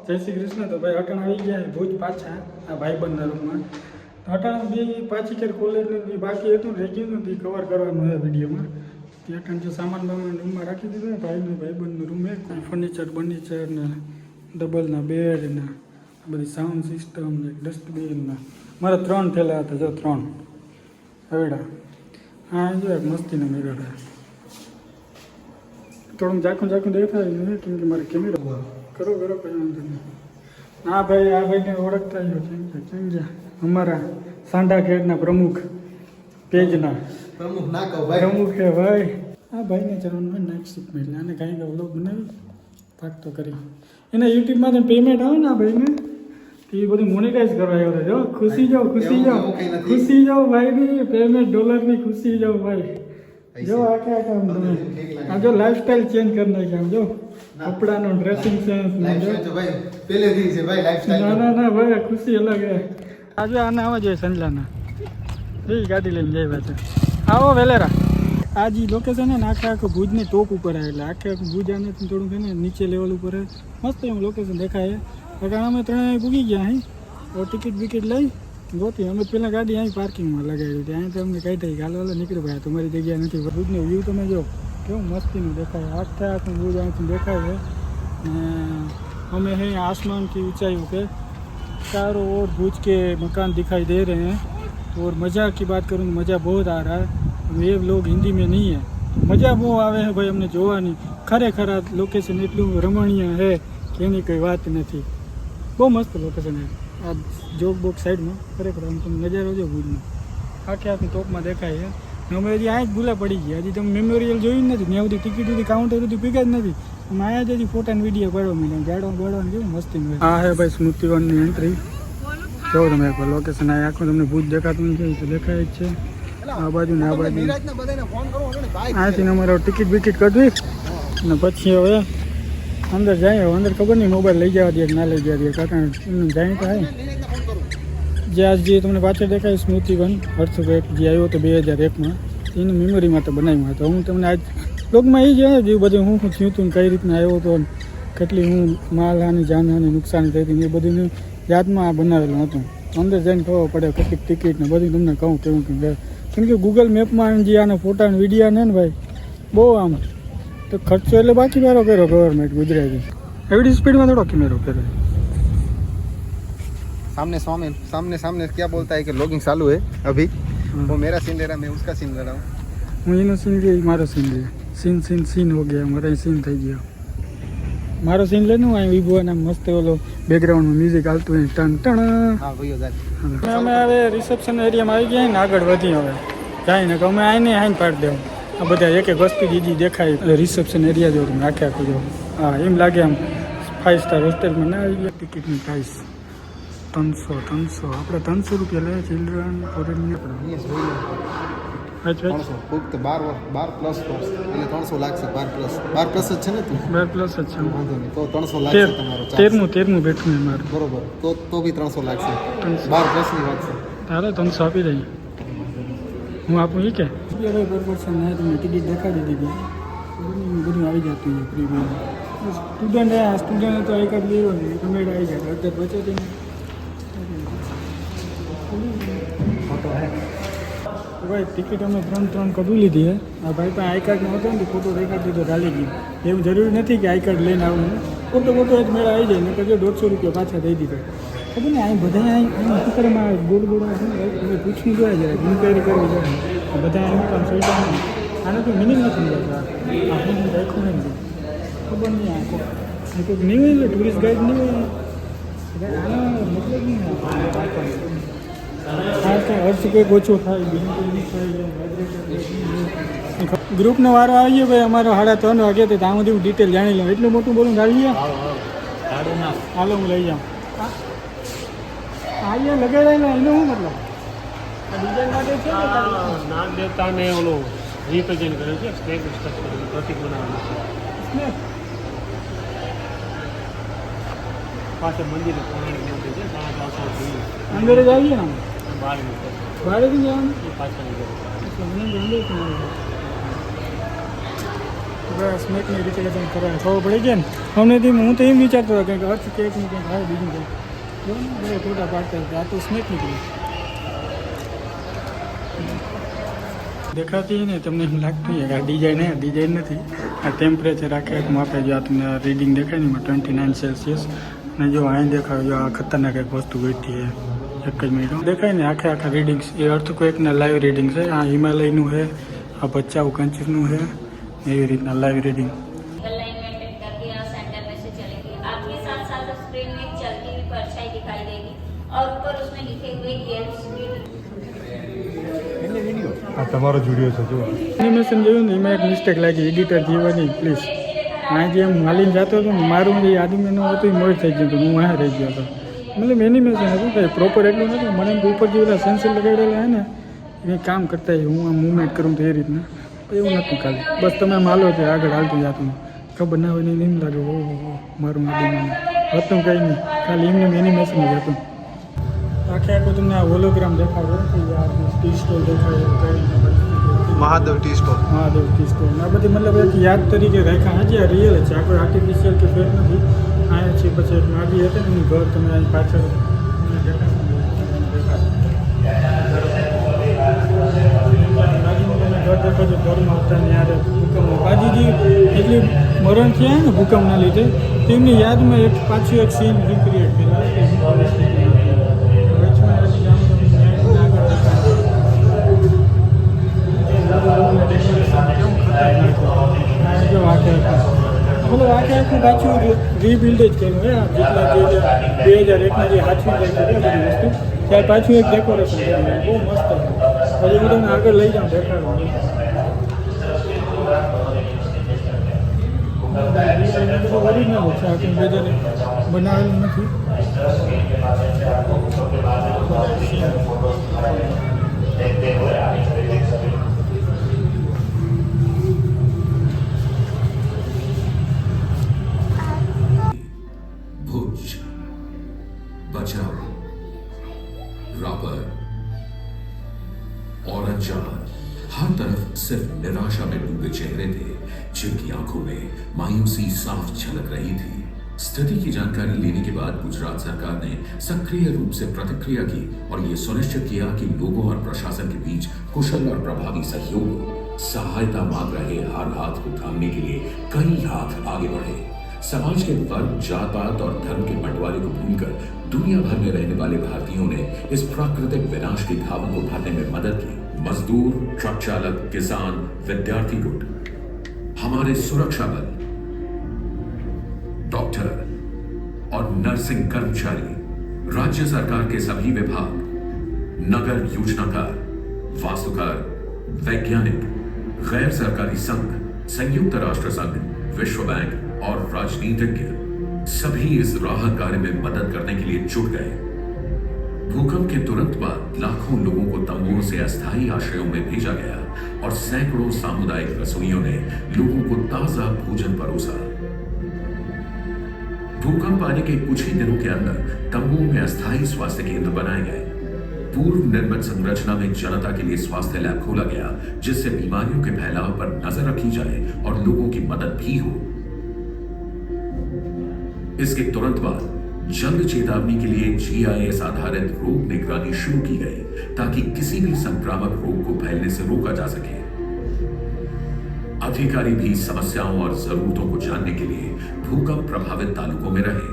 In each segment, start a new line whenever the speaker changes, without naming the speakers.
જય શ્રી કૃષ્ણ. તો ભાઈ અટાણા આવી ગયા છે ભુજ પાછા આ ભાઈબંધના રૂમમાં. તો અટાણા બે પાછી ક્યારે કોલેજનું બાકી હતું ને રહી ગયું ને એ કવર કરવાનું હોય વિડીયોમાં. તે અટાણ જો સામાન બામાન રૂમમાં રાખી દીધું ને ભાઈબંધનું રૂમ એ કોઈ ફર્નિચર ને ડબલના બેડ ને બધી સાઉન્ડ સિસ્ટમ ને ડસ્ટબિન ને મારા 3 થેલા હતા. જો 3 હવેડા. હા જો એક મસ્તીનો મિરર છે. થોડું ઝાખું દેખાય નહીં કેમ કે મારે કેમેરો કરો કઈ વાંધો નહીં. હા ભાઈ આ ભાઈને ઓળખતા જો કેમ છે અમારા સાંડા ખેડના પ્રમુખ પેજના
પ્રમુખ ના કહો ભાઈ
પ્રમુખ છે ભાઈ. આ ભાઈને જવાનું હોય નાઇટ શિફ્ટમાં એટલે આને કાંઈ વ્લોગ બનાવી પાકતો કરી એના યુટ્યુબમાંથી પેમેન્ટ આવે ને આ ભાઈને એ બધું મોનેટાઈઝ કરવા આવ્યો જો ખુશી જાઓ ભાઈની પેમેન્ટ ડોલરની ખુશી જાઓ ભાઈ. જો આખા તમે આ જો લાઈફસ્ટાઈલ ચેન્જ કરી નાખ્યા જો કપડાનો ડ્રેસિંગ સેન્સ
જો ભાઈ પહેલેથી છે ભાઈ લાઈફસ્ટાઈલ
ના ભાઈ ખુશી અલગ હે. આજે આને આવવા જોઈએ સંજલાના એ ગાડી લઈને જાય પાછા. આવો વેલેરા આ જે લોકેશન હે ને આખું ભુજની ટોપ ઉપર આવે એટલે આખું ભુજ આને થોડુંક છે ને નીચે લેવલ ઉપર મસ્ત એવું લોકેશન દેખાય. કારણ અમે 3 પૂગી ગયા અહીં ટિકિટ બિકિટ લઈ ગોતી. અમે પહેલાં ગાડી અહીં પાર્કિંગમાં લગાવી હતી. અહીં તો અમને કહી થઈ હાલો નીકળી ભાઈ તમારી જગ્યા નથી. ભુજનો વ્યૂ તમે જો કેવું મસ્તીનું દેખાય. આખું ભુજ અહીંથી દેખાય છે. हमें हैं आसमान की ऊंचाइयों पे चारों ओर भुज के मकान दिखाई दे रहे हैं. और मज़ा की बात करूँ तो मज़ा बहुत आ रहा है. ये लोग हिंदी में नहीं है. मज़ा બહુ આવે છે ભાઈ અમને જોવાની. ખરેખર આ લોકેશન એટલું રમણીય છે કે એની કોઈ વાત નથી. બહુ મસ્ત લોકેશન છે આ જોગ બોક સાઈડમાં. ખરેખર આમ તમે નજારો જો ભુજનો આખું ટોપમાં દેખાય છે. અમે હજી આ જ ભૂલા પડી ગયા. હજી તમે મેમોરિયલ જોયું નથી. ત્યાં બધી ટિકિટ બધી કાઉન્ટર બધી પીગા જ નથી. માયા જ હજી ફોટા વિડીયો પાડવા માંડ્યા. ગાડો બાડવાનું કેવું મસ્તી હોય. આ હે ભાઈ સ્મૃતિવનની એન્ટ્રી. જો તમે એકવાર લોકેશન આ આખું તમને ભુજ દેખાતું નથી તો દેખાય જ છે. આ બાજુ ને આ બાજુ અહીંથી અમારે ટિકિટ બિકિટ કરવી ને પછી હવે અંદર જાય. અંદર ખબર નહીં મોબાઈલ લઈ જવા દે કે ના લઈ જવા દે. કાકા એમને જાય તો થાય. જે આજ જે તમને પાછળ દેખાય સ્મૃતિવન હર્ષભાઈ જે આવ્યો હતો 2001માં એની મેમરીમાં તો બનાવ્યું હતો. હું તમને આજ બ્લોગમાં એ જ જે બધું હું થયું હતું કઈ રીતના આવ્યો હતો કેટલી હું માલહાની જાનહાની નુકસાન થઈ હતી એ બધું યાદમાં બનાવેલું હતું. અંદર જઈને ખબર પડે કેટલીક ટિકિટ ને બધું તમને કહું કેવું કેમ કે ગૂગલ મેપમાં જે આના ફોટા ને વિડીયો ને ભાઈ બહુ આમ તો ખર્ચો એટલે બાકી મારો કર્યો ગવર્મેન્ટ ગુજરાતી એવડી સ્પીડમાં થોડો કેમેરો કર્યો.
सामने क्या बोलता है कि लॉगिंग चालू है अभी. वो मेरा सीन ले रहा है, मैं उसका सीन ले रहा हूँ.
હું એનો સીન લે મારો સીન લે સીન હો ગયા. મારા સીન થઈ ગયો. મારો સીન લે ને અહીં વિભો અને મસ્ત ઓલો બેકગ્રાઉન્ડમાં મ્યુઝિક હાલતું હોય ટન ટણ.
હા ભાઈઓ
અમે હવે રિસેપ્શન એરિયામાં આવી ગયા ને આગળ વધી હવે જાય ને અમે આઈને હાઈન પાડી દેવું. આ બધા એક એક વસ્તુ દીદી દેખાય રિસેપ્શન એરિયા જો તમે આખું જો. હા એમ લાગે આમ 5 સ્ટાર હોસ્ટેલમાં ના આવી ગયા. ટિકિટની પ્રાઇસ 300 આપણે 300 રૂપિયા લે ચિલ્ડ્રન ફોરેન
તો 12 પ્લસ એટલે 300 લાગશે. 12 પ્લસ જ છે ને તું
12 પ્લસ જ છે
વાંધો નહીં તો 300 લાગશે તમારો.
13મું બેઠું ને મારું
બરોબર તો બી 300 લાગશે. 12 પ્લસ ની લાગશે.
તારે 300 આપી દઈએ. હું આપું એ કે બરોબર છે ને તમે ટિકિટ દેખાડી દીધી બધું આવી જતું હોય પ્રીમિયમ. સ્ટુડન્ટ તો એક જ લેવો ને કમેડ આવી જાય અત્યારે બચે ભાઈ ટિકિટ અમે 3 કઢી લીધી છે. આ ભાઈ પણ આઈ કાર્ડ નહોતો ને ફોટો દેખાડી દીધો ચાલી ગયો. એવું જરૂરી નથી કે આઈ કાર્ડ લઈને આવું ફોટો જ મેળા આવી જાય ને તો 150 રૂપિયા પાછા દઈ દીધા. ખબર ને અહીં બધા અહીં ઉત્તરમાં ગોળ તમે પૂછવું જોઈએ જરા ઇન્ક્વાયરી કરવી જોઈએ. બધા એમ પણ સુવિધા નહીં. આને કોઈ મિનિંગ નથી સમજાતા. આપણે રાખવું નથી ખબર નહીં. આ કોઈક નહીં હોય એટલે ટુરિસ્ટ ગાઈડ નહીં હોય આનો મતલબ નહીં. હા કંઈ અર્થ કંઈક ઓછો થાય બીજું કંઈ થાય. ગ્રુપનો વારો આવી ગયો ભાઈ અમારો 3:30 વાગે તો ત્યાં સુધી હું ડિટેલ જાણી લઉં. એટલું મોટું બોલું આવી ગયા હાલો હું લઈ જાઉં. અહીંયા લગાડેલા એનો શું મતલબ આ ડિઝાઇન માટે છે નામ દેવતાને ઓલો રિપ્રેઝેન્ટ કરે છે. સ્નેક પ્રતિક બનાવવાનું છે. પાછળ મંદિર અંદર જ આવીએ ને બહારથી જવાનું પાછળ સ્નેકની રીતે તમે કરવા ખબર પડી જાય ને અમનેથી હું તો એમ વિચારતો હતો કંઈક અર્થ કેકનું કંઈક આવે બીજું કંઈક જો ને બધા ફોટા પાડતા હતા આ તો સ્નેક નીકળ્યું દેખાતી ને તમને એમ લાગતું કે આ ડિઝાઇન નથી આ ટેમ્પરેચર આખે આખું માપે જો આ તમને રીડિંગ દેખાય ને 29 સેલ્સિયસ અને જો અહીં દેખાય જો આ ખતરનાક એક વસ્તુ બેઠી છે એક જ મિનિટ દેખાય ને આખા રીડિંગ્સ એ અર્થક્વેકના લાઈવ રીડિંગ છે આ હિમાલયનું છે આ બચ્ચાઓ કંચનું છે એવી રીતના લાઈવ રીડિંગ
लाइन मेंटेन करके यहाँ सेंटर में से चलेंगे आपके साथ साथ स्क्रीन में एक चलती हुई परछाई दिखाई देगी और ऊपर उसमें लिखे हुए गियर स्पीड
આ તમારો જ વિડીયો છે જો
એનિમેશન જોયું ને એમાં એક મિસ્ટેક લાગી એડિટર જીવવાની પ્લીઝ આ જે હું હાલીને જતો હતો ને મારું જે આદમીનું હતું એ મર્જ થઈ ગયું હતું હું વાહ રહી ગયો હતો મતલબ એનિમેશન હતું કંઈ પ્રોપર એટલું નથી મને એમ કે ઉપર જે ઓલા સેન્સર લગાડેલા હે ને એ કામ કરતા હોય હું આમ મૂવમેન્ટ કરું તો એ રીતના એવું નથી ખાલી બસ તમે આમ હાલો તો આગળ હાલતું જાતું ખબર ના હોય ને એમ લાગે ઓ મારું આદમીનું હતું કંઈ નહીં ખાલી એમને એનિમેશન જ હતું આખે આખું તમને આ હોલોગ્રામ દેખાડો કે આ ટી સ્ટોલ દેખાડો કઈ
Mahadev tea stall
Mahadev tea stall આ બધી મતલબ એક યાદ તરીકે રાખ્યા હજી આ રિયલ છે આ કોઈ આર્ટિફિશિયલ કે ફેક નથી આ છે પછી એક માગી હતી ને એનું ઘર તમે અહીં પાછળ ઘરમાં હતા ને યાર ભૂકંપ બાજીજી એટલી મરણ થયા ને ભૂકંપના લીધે તેમની યાદમાં એક પાછું એક સીન રિક્રિએટ મતલબ આખે આખું પાછું રીબિલ્ડ જ કર્યું હે જેટલા 2001માં જે હાથવી જાય બધી વસ્તુ ત્યાર પાછું એક ડેકોરેશન કર્યું બહુ મસ્ત હતું હજી હું તમને આગળ લઈ જાઉં દેખાડું ઓરિજિનલ છે આ કંઈ બેજર બનાવેલું નથી
भुज बचाओ रापर और अंजान हर तरफ सिर्फ निराशा में डूबे चेहरे थे जिनकी आंखों में मायूसी साफ झलक रही थी स्थिति की जानकारी लेने के बाद गुजरात सरकार ने सक्रिय रूप से प्रतिक्रिया की और ये सुनिश्चित किया कि लोगों और प्रशासन के बीच कुशल और प्रभावी सहयोग हो। सहायता मांग रहे हर हाथ को थामने के लिए कई हाथ आगे बढ़े। समाज के वर्ग जात पात और धर्म के बंटवारे को भूलकर दुनिया भर में रहने वाले भारतीयों ने इस प्राकृतिक विनाश की घावों को भरने में मदद की। मजदूर, ट्रक चालक, किसान, विद्यार्थी गुट, हमारे सुरक्षा बल, डॉक्टर और नर्सिंग कर्मचारी, राज्य सरकार के सभी विभाग, नगर योजनाकार, वास्तुकार, वैज्ञानिक, गैर सरकारी संघ, संयुक्त राष्ट्र संघ, विश्व बैंक और राजनीतिज्ञ सभी इस राहत कार्य में मदद करने के लिए जुट गए। भूकंप के तुरंत बाद लाखों लोगों को तंबुओं से अस्थायी आश्रयों में भेजा गया और सैकड़ों सामुदायिक रसोइयों ने लोगों को ताजा भोजन परोसा। भूकंप आने के कुछ ही दिनों के अंदर तंबुओं में अस्थायी स्वास्थ्य केंद्र बनाए गए। पूर्व निर्मित संरचना में जनता के लिए स्वास्थ्य लैब खोला गया जिससे बीमारियों के फैलाव पर नजर रखी जाए और लोगों की मदद भी हो। इसके तुरंत बाद जल्द चेतावनी के लिए GIS आधारित रोग निगरानी शुरू की गई ताकि किसी भी संक्रामक रोग को फैलने से रोका जा सके। अधिकारी भी समस्याओं और जरूरतों को जानने के लिए भूकंप प्रभावित तालुकों में रहे।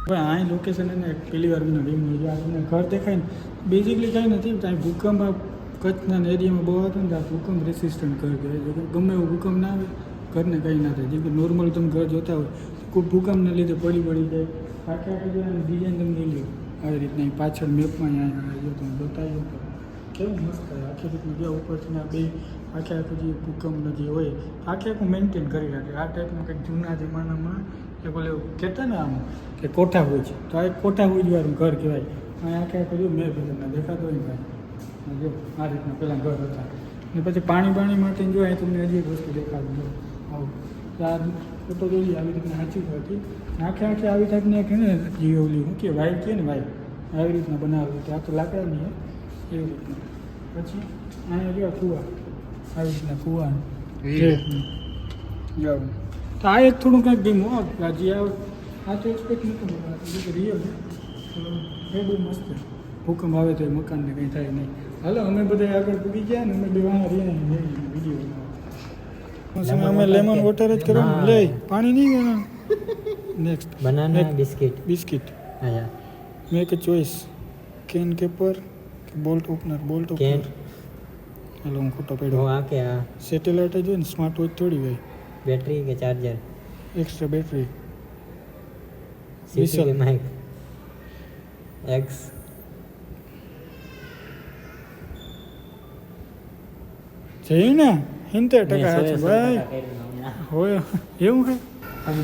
આ લોકેશન એને પહેલી વાર મને રીમ મળ્યું આ તમને ઘર દેખાય ને બેઝિકલી કાંઈ નથી ત્યાં ભૂકંપ આ કચ્છના એરિયામાં બહુ હતો ને ત્યાં ભૂકંપ રેસિસ્ટન્ટ ઘર કહેવાય ગમે એવું ભૂકંપ ના આવે ઘરને કંઈ ના થાય જેમ કે નોર્મલ તમે ઘર જોતા હોય કોઈ ભૂકંપના લીધે પડી જાય આખે આખી જો ડિઝાઇન તમે લઈ લો આવી રીતના પાછળ મેપમાં અહીંયા જો તમે જોતા હોય તો કેવું મસ્ત થાય આખી રીતના જ્યાં ઉપરથી આ બે આખે આખું જે ભૂકંપનો જે હોય આખે આખું મેન્ટેન કરી રાખે આ ટાઈપનું કંઈક જૂના જમાનામાં એ બોલે કહેતા ને આમ કે કોઠા હોય છે તો આ એક કોઠા હોજવાળું ઘર કહેવાય આ આખે આખું જો મેપ તમને દેખાતો હોય ને ભાઈ જો આ રીતના પહેલાં ઘર હતા ને પછી પાણી માટે જો અહીં તમને હજી એક વસ્તુ દેખાડું જો આવું આ ફોટો જોઈ આવી રીતના સાચી હતી આખે આખે આવી ટાઈપની એક ને જે ઓલી શું કે વાઈટ કહે ને વાઈટ આવી રીતના બનાવેલું આ તો લાકડાની એવી રીતના પછી અહીંયા જો કૂવા આવી રીતના કૂવા જાવ તો આ એક થોડું કંઈક ગેમ હો રાજી આ તો એક્સપેક્ટ નહોતું રિયલ એ બહુ મસ્ત છે. ભૂકંપ આવે તો એ મકાનને કંઈ થાય નહીં. હાલો અમે બધા આગળ પૂગી ગયા ને અમે બે વાહ રહીને વિડીયો અમે લેમન વોટર જ કરવાનું લે પાણી નહીં ગયું નેક્સ્ટ
બનાના બિસ્કિટ
બિસ્કિટ
આયા
મેક અ ચોઇસ કેન કેપર કે બોલ્ટ ઓપનર
કેન
હાલો હું ખોટો
ઓ
પડ્યો
આ કે આ
સેટેલાઇટ જ હોય ને સ્માર્ટ વોચ થોડી હોય
બેટરી કે ચાર્જર
એક્સ્ટ્રા બેટરી
સીસી કે માઇક એક્સ
જઈ ને 70% છે ભાઈ હોય એવું હે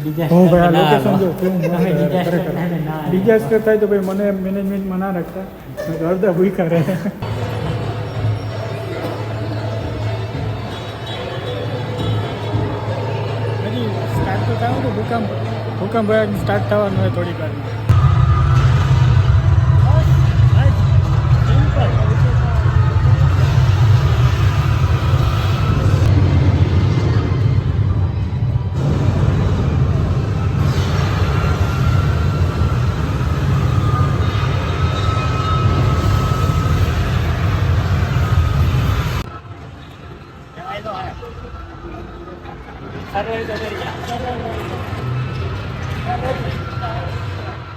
બીજા
હો ભાઈ આ લોકેશન જો કેવું મસ્ત
અમે
છે.
disaster
ખરેખર.
થાય ને ના આવે.
disaster થાય તો ભાઈ મને મેનેજમેન્ટમાં ના રાખતા નહીંતર અડધા ભૂખ્યા રહે હજી સ્ટાર્ટ તો થવાનું તો ભૂકંપ ભાઈ સ્ટાર્ટ થવાનું હોય થોડીક વારમાં.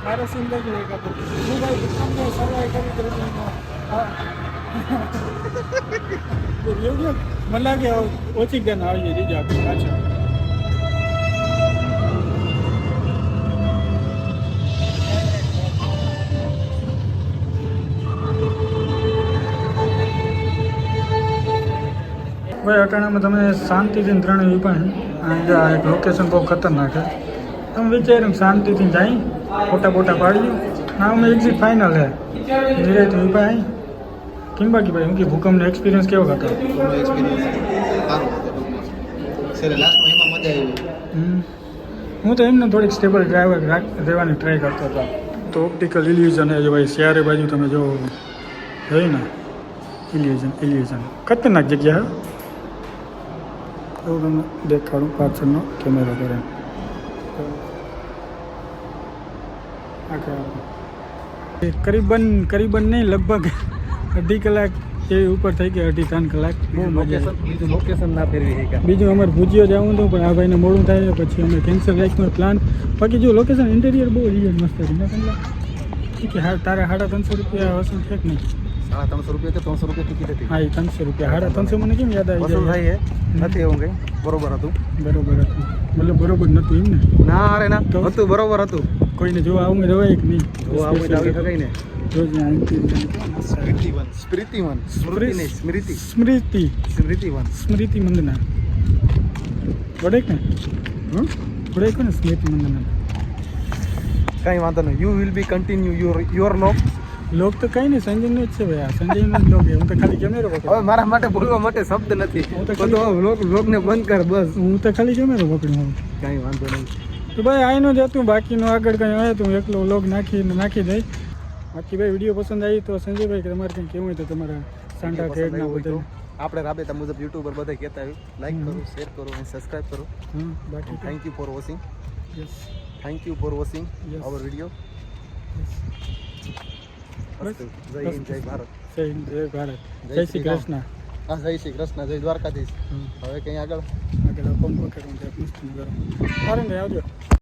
મારો સીન લઈ ગયો એક હતો. હું ભાઈ ભૂકંપને સર્વાઈવ કરી એવું મને લાગે ઓછી ગન આવી જાય રીજા આપણી પાછળ. ભાઈ અટાણામાં તમે શાંતિથી ત્રણેય વિપાય અને આ એક લોકેશન બહુ ખતરનાક છે. તમે વિચાર્યું શાંતિથી જાય ફોટા પાડીએ ના અમે એક્ઝિટ ફાઇનલ હે ધીરેથી વિપાય કેમ બાકી ભાઈ હું કે ભૂકંપનો એક્સપિરિયન્સ કેવો હતો?
એક્સપિરિયન્સ સારો હતો ટૂંકમાં. છેલ્લે લાસ્ટમાં એમાં મજા આવી.
હું તો એમને થોડીક સ્ટેબલ ડ્રાઈવર રહેવાની ટ્રાય કરતો હતો. તો ઓપ્ટિકલ ઇલ્યુઝન છે ભાઈ ચારે બાજુ તમે જો હોય ને ઇલ્યુઝન ખતરનાક જગ્યા હે એવું તમને દેખાડું પાછળનો કેમેરો કરે કરીબન નહીં લગભગ અઢી કલાક જેવી ઉપર થઈ ગઈ 2.5-3 કલાક બહુ મજા આવી.
લોકેશન ના ફેરવી શક્યા.
બીજું અમારે ભુજીયો જવું હતું પણ આ ભાઈને મોડું થાય પછી અમે કેન્સલ રાખ્યો પ્લાન. બાકી જો લોકેશન ઇન્ટિરિયર બહુ રિયલ મસ્ત હતી ને પેલા કે હા તારે 350 રૂપિયા વસૂલ છે કે નહીં?
350 રૂપિયા કે 300 રૂપિયા ટિકિટ હતી.
હા એ 300 રૂપિયા 350 મને કેમ યાદ આવી
વસૂલ
જાય?
થાય છે નથી એવું કંઈ બરોબર હતું.
બરોબર હતું મતલબ બરોબર નહોતું એમ ને?
ના અરે ના
તો?
હતું બરોબર હતું.
કોઈને જોવા આવું રવાય કે નહીં?
જો આવું તો આવી શકાય ને.
જોજે આ interior. સ્મૃતિ મંદના વડેક ને વડેક ને સ્મૃતિ મંદના
કઈ વાંધો નહીં. You will be continue your lock.
Lock તો કઈ નહીં સંજયનો જ છે ભાઈ આ સંજયનો જ લોક હું તો ખાલી કેમેરો
હવે
પકડું
મારા માટે બોલવા માટે શબ્દ નથી.
હું તો
બધો વ્લોગને બંધ કર બસ.
હું તો ખાલી કેમેરો પકડું હું
કઈ વાંધો નહીં.
તો ભાઈ આઈનું જ હતું બાકીનું આગળ કંઈ હોય તો હું એકલો વ્લોગ નાખી દઈ. બાકી ભાઈ વિડીયો પસંદ આવી તો સંજયભાઈ કે તમારે કંઈ કેવું હોય તો તમારા સાંડા ખેડના બધા
આપણે રાબેતા મુજબ યુટ્યુબર બધા કહેતા હોય લાઈક કરો શેર કરો અને સબસ્ક્રાઇબ કરો.
બાકી
thank you for watching.
Yes
thank you for watching
Yes.
Our video.
બસ.
જય હિન્દ જય ભારત.
જય હિન્દ જય ભારત
જય
જય
શ્રી
શ્રી કૃષ્ણ.
હા જય શ્રી કૃષ્ણ જય દ્વારકાધીશ. હવે કંઈ આગળ
આગળ પંપ પકડવાનું છે મસ્ત કરો સારું ને આવજો.